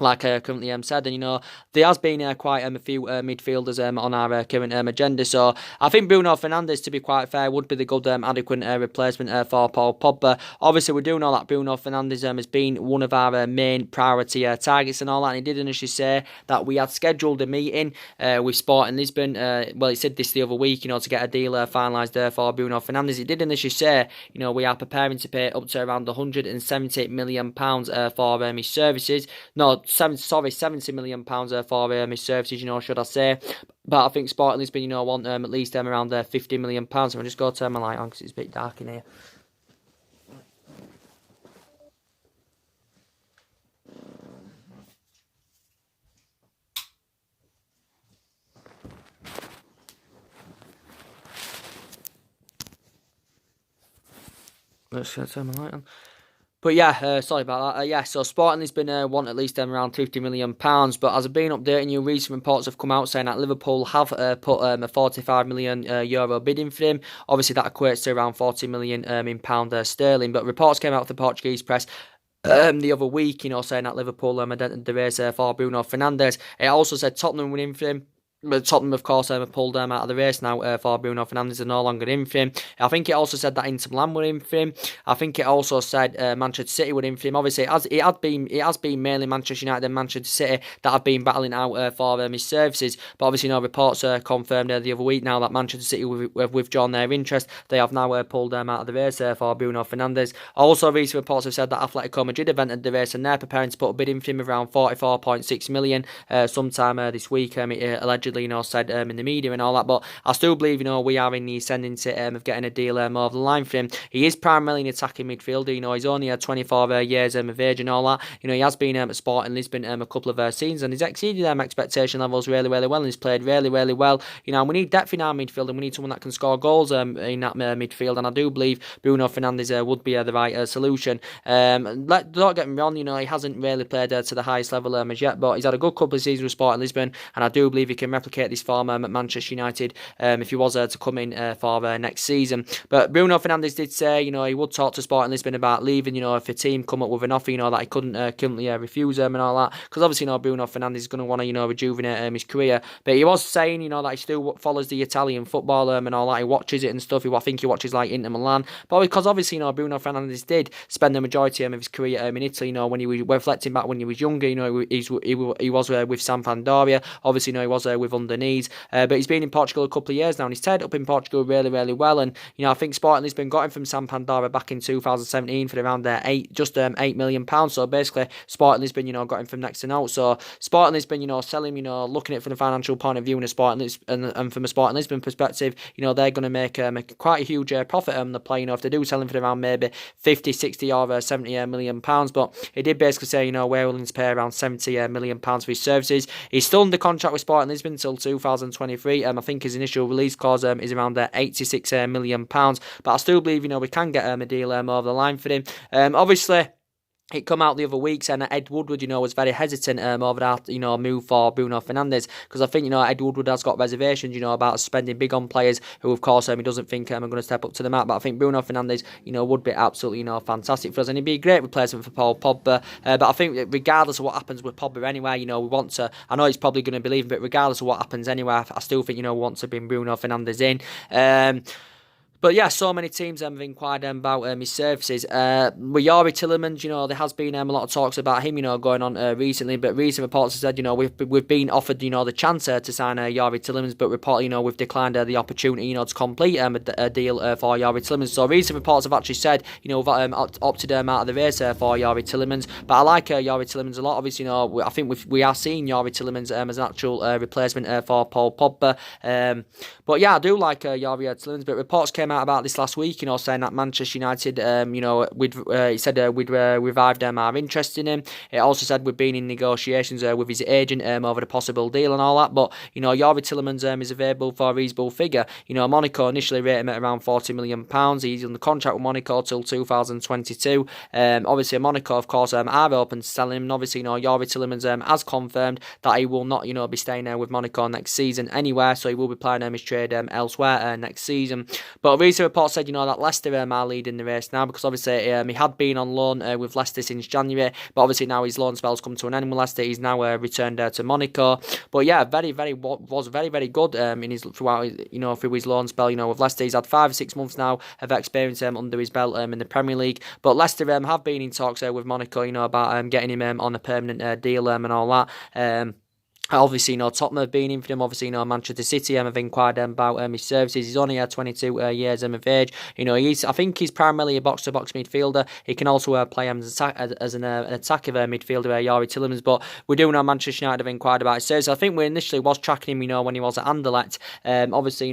A: like I currently said. And there has been quite a few midfielders on our current agenda. So I think Bruno Fernandes, to be quite fair, would be the good adequate replacement for Paul Pogba. Obviously, we do know that Bruno Fernandes has been one of our main priority targets and all that. And he did initially say that we had scheduled a meeting with Sporting Lisbon. Well, he said this the other week, to get a deal finalised for Bruno Fernandes. He did initially say, we are preparing to pay up to around £170 million for his services. No, 70 million pounds for his services, should I say. But I think Sporting Lisbon, want at least around £50 million. So I'll just go turn my light on because it's a bit dark in here. Let's turn my light on. But yeah, sorry about that. So Sporting Lisbon want at least around £50 million. But as I've been updating you, recent reports have come out saying that Liverpool have put a €45 million bid in for him. Obviously, that equates to around £40 million in pound sterling. But reports came out of the Portuguese press the other week, saying that Liverpool entered the race for Bruno Fernandes. It also said Tottenham were in for him. But Tottenham, of course, pulled out of the race now for Bruno Fernandes. Are no longer in for him. I think it also said that Inter Milan were in for him. I think it also said Manchester City were in for him. Obviously, it has been mainly Manchester United and Manchester City that have been battling out for his services. But obviously, reports confirmed the other week now that Manchester City have withdrawn their interest. They have now pulled out of the race for Bruno Fernandes. Also, recent reports have said that Atletico Madrid have entered the race and they're preparing to put a bid in for him around £44.6 million sometime this week. It allegedly said in the media and all that, but I still believe we are in the ascendancy of getting a deal over the line for him. He is primarily an attacking midfielder. He's only 24 years of age and all that. He has been at Sporting Lisbon a couple of seasons, and he's exceeded expectation levels really well, and he's played really well. We need depth in our midfield, and we need someone that can score goals in that midfield, and I do believe Bruno Fernandes would be the right solution. Don't get me wrong, he hasn't really played to the highest level as yet, but he's had a good couple of seasons with Sporting Lisbon, and I do believe he can replicate this form at Manchester United if he was to come in for next season. But Bruno Fernandes did say, he would talk to Sporting Lisbon about leaving, if a team come up with an offer, that he couldn't currently refuse them and all that, because obviously, Bruno Fernandes is going to want to, rejuvenate his career. But he was saying, that he still follows the Italian football and all that. He watches it and stuff. I think he watches like Inter Milan. But because obviously, Bruno Fernandes did spend the majority of his career in Italy. When he was reflecting back when he was younger, he was with Sampdoria. Obviously, he was with Underneath. But he's been in Portugal a couple of years now, and he's tied up in Portugal really well. And I think Sporting Lisbon got him from Sampdoria back in 2017 for around £8 million. So basically, Sporting Lisbon, got him from next to note. So Sporting Lisbon, selling, looking at it from a financial point of view and from a Sporting Lisbon perspective, they're going to make quite a huge profit on the play. If they do sell him for around maybe 50, 60 or 70 million pounds. But he did basically say, we're willing to pay around 70 million pounds for his services. He's still under contract with Sporting Lisbon until 2023. I think his initial release clause is around £86 million. But I still believe, we can get a deal over the line for him. Obviously, it come out the other week saying that Ed Woodward, was very hesitant over that, move for Bruno Fernandes, because I think, Ed Woodward has got reservations, about spending big on players who, of course, he doesn't think are going to step up to the mark. But I think Bruno Fernandes, would be absolutely, fantastic for us, and he'd be a great replacement for Paul Pogba. But I think regardless of what happens with Pogba anyway, we want to, I know he's probably going to be leaving, but regardless of what happens anyway, I still think, we want to bring Bruno Fernandes in. But yeah, so many teams have inquired about his services. With Yuri Tielemans, there has been a lot of talks about him, going on recently. But recent reports have said, we've been offered, the chance to sign Yuri Tielemans, but reportedly, we've declined the opportunity, to complete a deal for Yuri Tielemans. So recent reports have actually said, we've opted out of the race for Yuri Tielemans. But I like Yuri Tielemans a lot. Obviously, I think we are seeing Yuri Tielemans as an actual replacement for Paul Pogba. But yeah, I do like Yuri Tielemans. But reports came out about this last week, saying that Manchester United, he said we'd revived our interest in him. It also said we've been in negotiations with his agent over the possible deal and all that. But Youri Tielemans is available for a reasonable figure. Monaco initially rated him at around £40 million. He's on the contract with Monaco till 2022. Obviously, Monaco, of course, are open to selling him. And obviously, Youri Tielemans has confirmed that he will not, be staying with Monaco next season anywhere. So he will be playing his trade elsewhere next season. But recent reports said, that Leicester are leading the race now, because obviously he had been on loan with Leicester since January, but obviously now his loan spell's come to an end with Leicester. He's now returned to Monaco. But yeah, very good in his through his loan spell. With Leicester, he's had 5 or 6 months now of experience under his belt in the Premier League. But Leicester have been in talks with Monaco, about getting him on a permanent deal and all that. Obviously, Tottenham have been in for him. Obviously, Manchester City have inquired about his services. He's only 22 years of age. I think he's primarily a box-to-box midfielder. He can also play as an attacking midfielder, Youri Tielemans. But we do know Manchester United have inquired about his services. I think we initially was tracking him, when he was at Anderlecht. Obviously,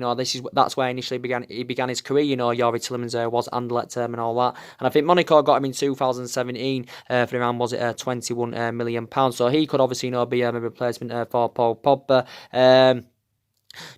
A: that's where he began his career. Youri Tielemans was Anderlecht and all that. And I think Monaco got him in 2017 for around, was it £21 million. So he could obviously, be a replacement for Paul Pogba.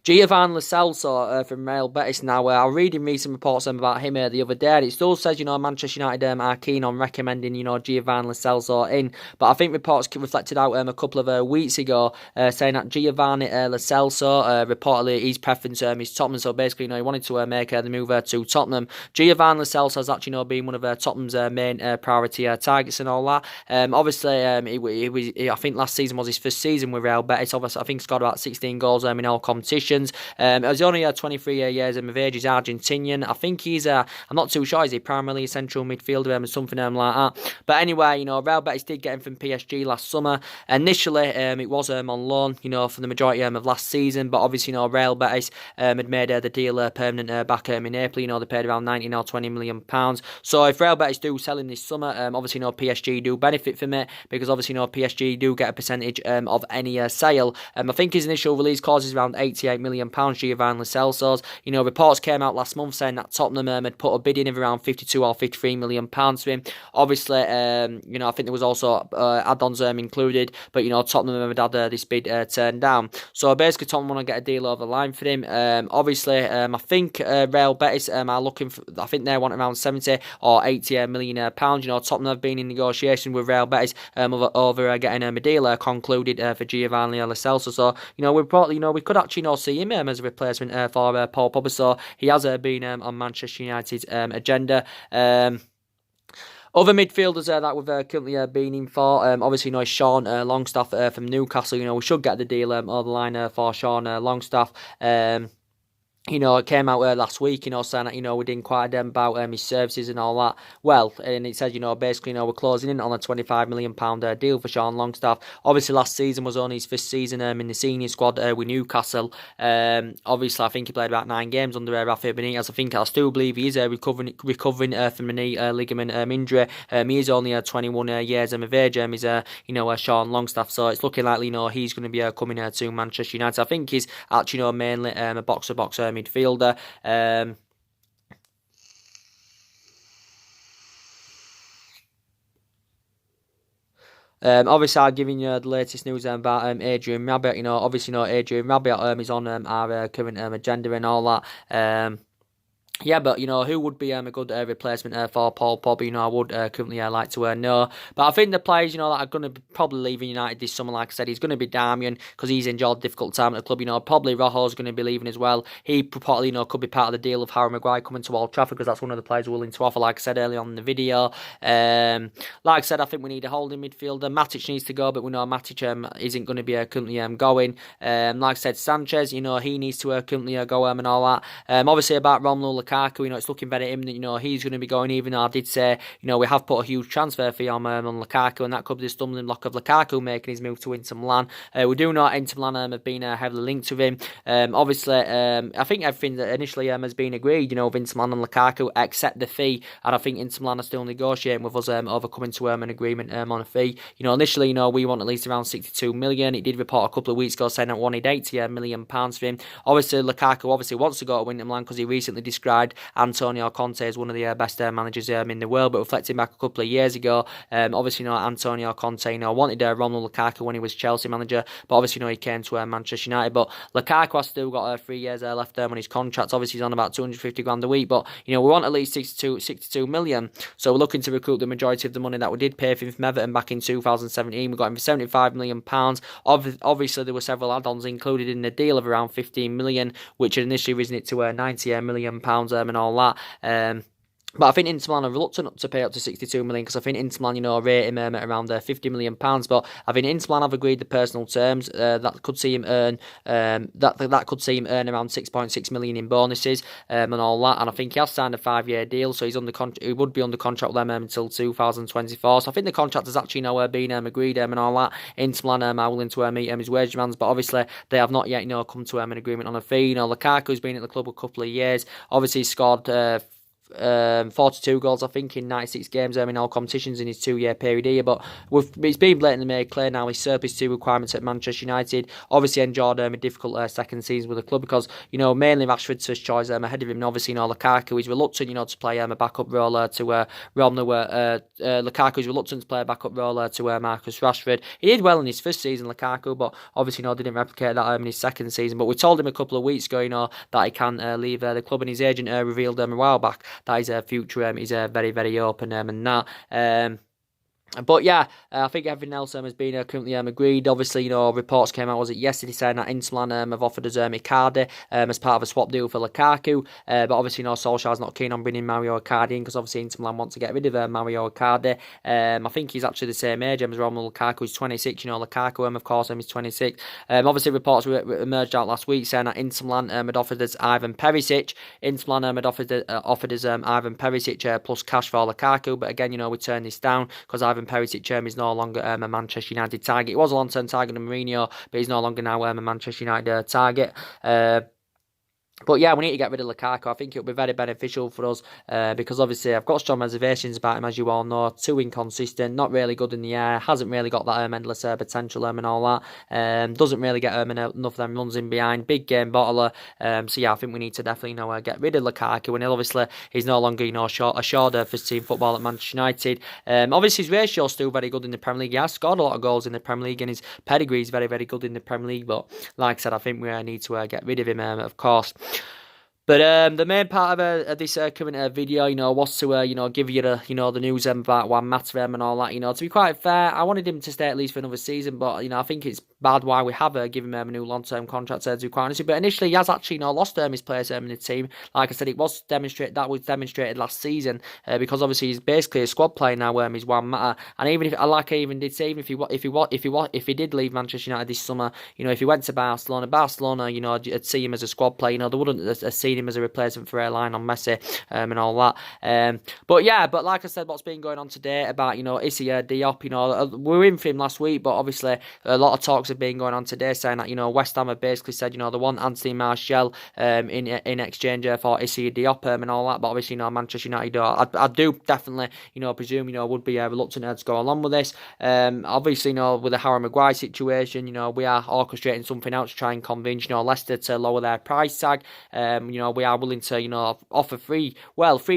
A: Giovanni Lo Celso from Real Betis now. I was reading recent reports about him the other day, and it still says, Manchester United are keen on recommending, Giovanni Lo Celso in. But I think reports reflected out a couple of weeks ago saying that Giovanni Lo Celso, reportedly his preference is Tottenham. So basically, he wanted to make the move to Tottenham. Giovanni Lo Celso has actually been one of Tottenham's main priority targets and all that. Obviously, I think last season was his first season with Real Betis. Obviously, I think he's got about 16 goals in all competitions. He's only 23 years of age. He's Argentinian. I think he's I'm not too sure. Is he primarily a central midfielder or something like that? But anyway, Real Betis did get him from PSG last summer. Initially, it was on loan, for the majority of last season. But obviously, Real Betis had made the deal permanent back in April. They paid around 19 or 20 million pounds. So if Real Betis do sell him this summer, obviously, PSG do benefit from it, because obviously, PSG do get a percentage of any sale. I think his initial release clause is around £88 million, Giovanni Lo Celso's. Reports came out last month saying that Tottenham had put a bid in of around £52 or £53 million for him. Obviously, I think there was also add-ons included, but Tottenham had this bid turned down. So basically, Tottenham want to get a deal over the line for him. Obviously, I think Real Betis are looking for, I think they want around 70 or 80 million pounds. Tottenham have been in negotiation with Real Betis over getting a deal concluded for Giovanni Lo Celso. So we could actually see him as a replacement for Paul Pogba. So he has been on Manchester United's agenda. Other midfielders that we've currently been in for, obviously, Sean Longstaff from Newcastle. We should get the deal over the line for Sean Longstaff. It came out last week, saying that, we didn't quite about his services and all that. Well, and it says, basically, we're closing in on a £25 million deal for Sean Longstaff. Obviously, last season was only his first season in the senior squad with Newcastle. Obviously, I think he played about 9 games under Rafa Benitez. I still believe he is recovering from a knee ligament injury. He is only 21 years of age. He's, Sean Longstaff. So it's looking likely, he's going to be coming to Manchester United. I think he's actually, mainly a box-to-box midfielder. Obviously, I'm giving you the latest news about Adrian Rabiot. Obviously, Adrian Rabiot is on our current agenda and all that. Yeah, but, who would be a good replacement for Paul Pogba? I would currently like to know. But I think the players, that are going to be probably leaving United this summer, like I said, he's going to be Darmian, because he's enjoyed a difficult time at the club. Probably Rojo's going to be leaving as well. He probably, could be part of the deal of Harry Maguire coming to Old Trafford, because that's one of the players willing to offer, like I said earlier on in the video. Like I said, I think we need a holding midfielder. Matic needs to go, but we know Matic isn't going to be currently going. Like I said, Sanchez, he needs to currently go and all that. Obviously, about Romelu Lukaku, it's looking very imminent, he's going to be going, even though I did say, we have put a huge transfer fee on Lukaku, and that could be the stumbling block of Lukaku making his move to Inter Milan. We do know Inter Milan have been heavily linked to him. Obviously, I think everything that initially has been agreed, with Inter Milan and Lukaku, except the fee, and I think Inter Milan are still negotiating with us over coming to an agreement on a fee. Initially, we want at least around 62 million. It did report a couple of weeks ago saying that wanted 80 million pounds for him. Obviously, Lukaku wants to go to Inter Milan, because he recently described side, Antonio Conte is one of the best managers in the world. But reflecting back a couple of years ago, obviously, Antonio Conte, wanted Romelu Lukaku when he was Chelsea manager, but obviously, he came to Manchester United. But Lukaku has still got 3 years left on his contract. Obviously, he's on about 250 grand a week, but we want at least 62 million. So we're looking to recoup the majority of the money that we did pay for him from Everton back in 2017. We got him for £75 million. Obviously, there were several add-ons included in the deal of around 15 million, which had initially risen it to 90 million pounds and all that. But I think Inter Milan are reluctant to pay up to 62 million because I think Inter Milan, rate him at around 50 million pounds. But I think Inter Milan have agreed the personal terms that could see him earn that could see him earn around 6.6 million in bonuses and all that. And I think he has signed a 5-year deal, so he would be under contract with them until 2024. So I think the contract has actually now been agreed and all that. Inter Milan are willing to meet his wage demands, but obviously they have not yet come to an agreement on a fee. Lukaku's been at the club a couple of years. Obviously, he scored 42 goals, I think, in 96 games in all competitions in his 2-year period here. But it's been blatantly made clear now his surplus 2 requirements at Manchester United. Obviously enjoyed a difficult second season with the club because, mainly Rashford's first choice ahead of him. And obviously, Lukaku is reluctant, to play a backup role to Lukaku is reluctant to play a backup role to Marcus Rashford. He did well in his first season, Lukaku, but obviously, didn't replicate that in his second season. But we told him a couple of weeks ago, that he can leave the club, and his agent revealed a while back that his future is very, very open and that. But yeah, I think everything else has been currently agreed. Obviously, reports came out, was it yesterday, saying that Inter Milan have offered us Icardi as part of a swap deal for Lukaku. But obviously, Solskjaer's not keen on bringing Mario Icardi in because obviously Inter Milan want to get rid of Mario Icardi. I think he's actually the same age as Romelu Lukaku. He's 26. Lukaku, of course, is 26. Obviously, reports emerged out last week saying that Inter Milan had offered us Ivan Perisic. Inter Milan had offered us Ivan Perisic plus cash for Lukaku. But again, we turned this down because Ivan Perisic is no longer a Manchester United target. It was a long-term target of Mourinho, but he's no longer now a Manchester United target. But yeah, we need to get rid of Lukaku. I think it'll be very beneficial for us because obviously I've got strong reservations about him, as you all know. Too inconsistent, not really good in the air, hasn't really got that endless potential and all that. Doesn't really get enough of them runs in behind. Big game bottler. So yeah, I think we need to definitely get rid of Lukaku. And obviously he's no longer assured first team football at Manchester United. Obviously his ratio is still very good in the Premier League. He has scored a lot of goals in the Premier League, and his pedigree is very, very good in the Premier League. But like I said, I think we need to get rid of him, of course. But the main part of this current video, was to give you the the news about Juan Mata and all that. To be quite fair, I wanted him to stay at least for another season, but I think it's bad why we have given him a new long-term contract. To be quite honest, but initially he has actually lost his place in the team. Like I said, it was demonstrated last season because obviously he's basically a squad player now. He's Juan Mata, and even if I even did say, even if he did leave Manchester United this summer, if he went to Barcelona, I'd see him as a squad player. They wouldn't see him as a replacement for Lionel Messi and all that. But like I said, what's been going on today about Issy Diop, we were in for him last week, but obviously a lot of talks have been going on today saying that West Ham have basically said they want Anthony Martial in exchange for Issy Diop and all that. But obviously Manchester United, I do definitely presume would be reluctant to go along with this. Obviously with the Harry Maguire situation, we are orchestrating something else to try and convince Leicester to lower their price tag. We are willing to, offer three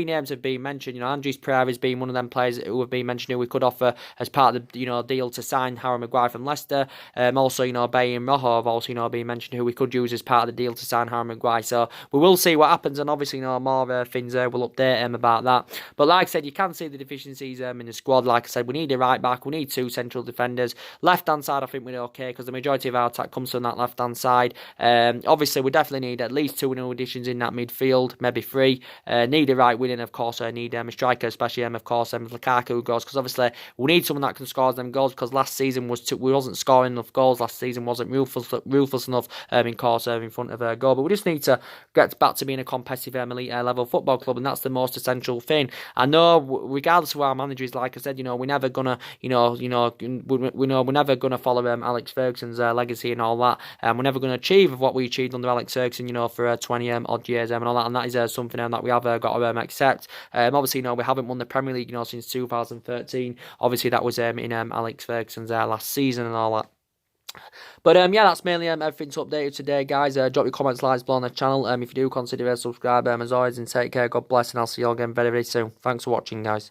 A: names have been mentioned. Andres Pereira has been one of them players who have been mentioned who we could offer as part of the, deal to sign Harry Maguire from Leicester. Also, Baye and Rojo have also, been mentioned who we could use as part of the deal to sign Harry Maguire. So we will see what happens, and obviously, more things we'll update him about that. But like I said, you can see the deficiencies in the squad. Like I said, we need a right back, we need 2 central defenders. Left-hand side, I think we're okay because the majority of our attack comes from that left-hand side. Obviously, we definitely need at least 2 new additions in that midfield, maybe 3. Need a right winning, of course. Need a striker, especially of course, Lukaku goes, because obviously we need someone that can score them goals, because last season we wasn't scoring enough goals. Last season wasn't ruthless enough in front of a goal. But we just need to get back to being a competitive elite level football club, and that's the most essential thing. I know, regardless of who our manager is, like I said, we're never gonna, we're never gonna follow Alex Ferguson's legacy and all that. We're never gonna achieve what we achieved under Alex Ferguson, for 20 odd years and all that. And that is something that we have got to accept. Obviously, we haven't won the Premier League, since 2013. Obviously, that was in Alex Ferguson's last season and all that. But yeah, that's mainly everything to update you today, guys. Drop your comments, likes below on the channel. If you do, consider subscribe. As always, and take care. God bless, and I'll see you all again very, very soon. Thanks for watching, guys.